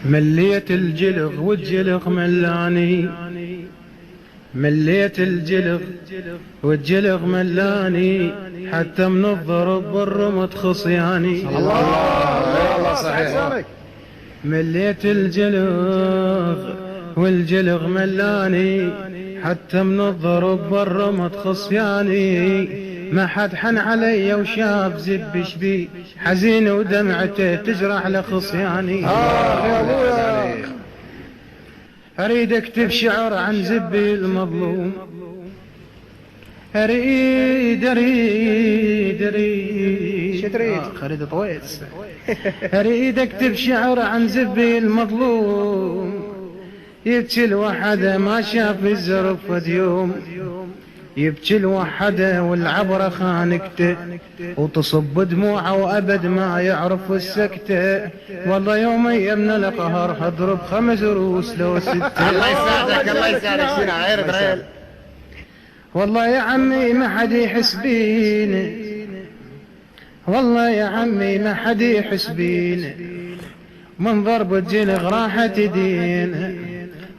مليت الجلغ والجلغ ملاني، مليت الجلغ والجلغ ملاني، حتى من الضرب بالرمط خصياني. الله صحيح. مليت الجلغ والجلغ ملاني، حتى من الضرب بالرمط خصياني. ما حد حن علي وشاف زب شبي، حزين ودمعته تجرح لخصياني. يا ابويا اريد اكتب شعر عن زبي المظلوم، اريد شو تريد؟ خريد طويس. اريد اكتب شعر عن زبي المظلوم، يبكي الوحده ما شاف الزرف يوم، يبكي الوحده والعبره خانقته، وتصب دموعه وابد ما يعرف السكته. والله يوم يمنا القهر اضرب 5 روس لو 6. الله يساعدك الله يساعدك. شنو عيرد ريل؟ والله يا عمي ما حد يحس بينا، والله يا عمي ما حد يحس بينا، من ضرب الجلغ راحت يدينا.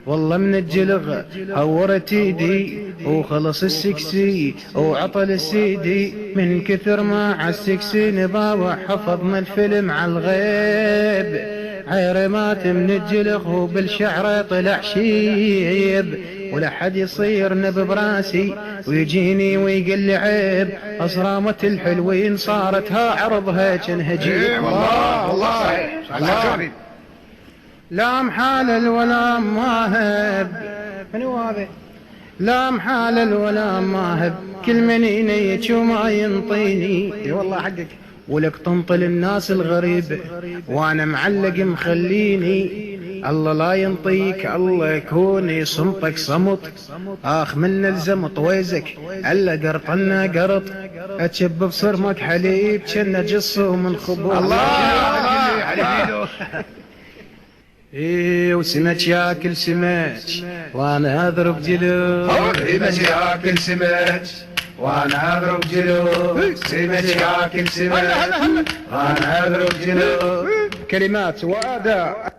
والله من الجلغ هورت ايدي وخلص السكسي وعطل السيدي، من كثر ما عالسكسي نباوع حفظنا الفيلم على الغيب. عيري مات من الجلغ وبالشعر طلع شيب، ولا حد يصير نب براسي ويجيني ويقل لي عيب. اصرامة الحلوين صارت ها عرضها جنهجي. والله صحيح. لا محالل ولا ماهب، منو هذا؟ لا محالل ولا ماهب، كل من ينيك وما ينطيني. اي والله حقك. ولك تنطل الناس الغريب وانا معلق مخليني. الله لا ينطيك الله يكون صمتك صمت، اخ من الزمط ويزك الا قرطنا قرط، اتشب بصرمك حليب كنا جصه من خبور. الله على ايه وسمك ياكل سمك وانا اضرب جلو، سمك ياكل سمك وانا اضرب جلو، سمك ياكل سمك وانا اضرب جلو. كلمات واداء.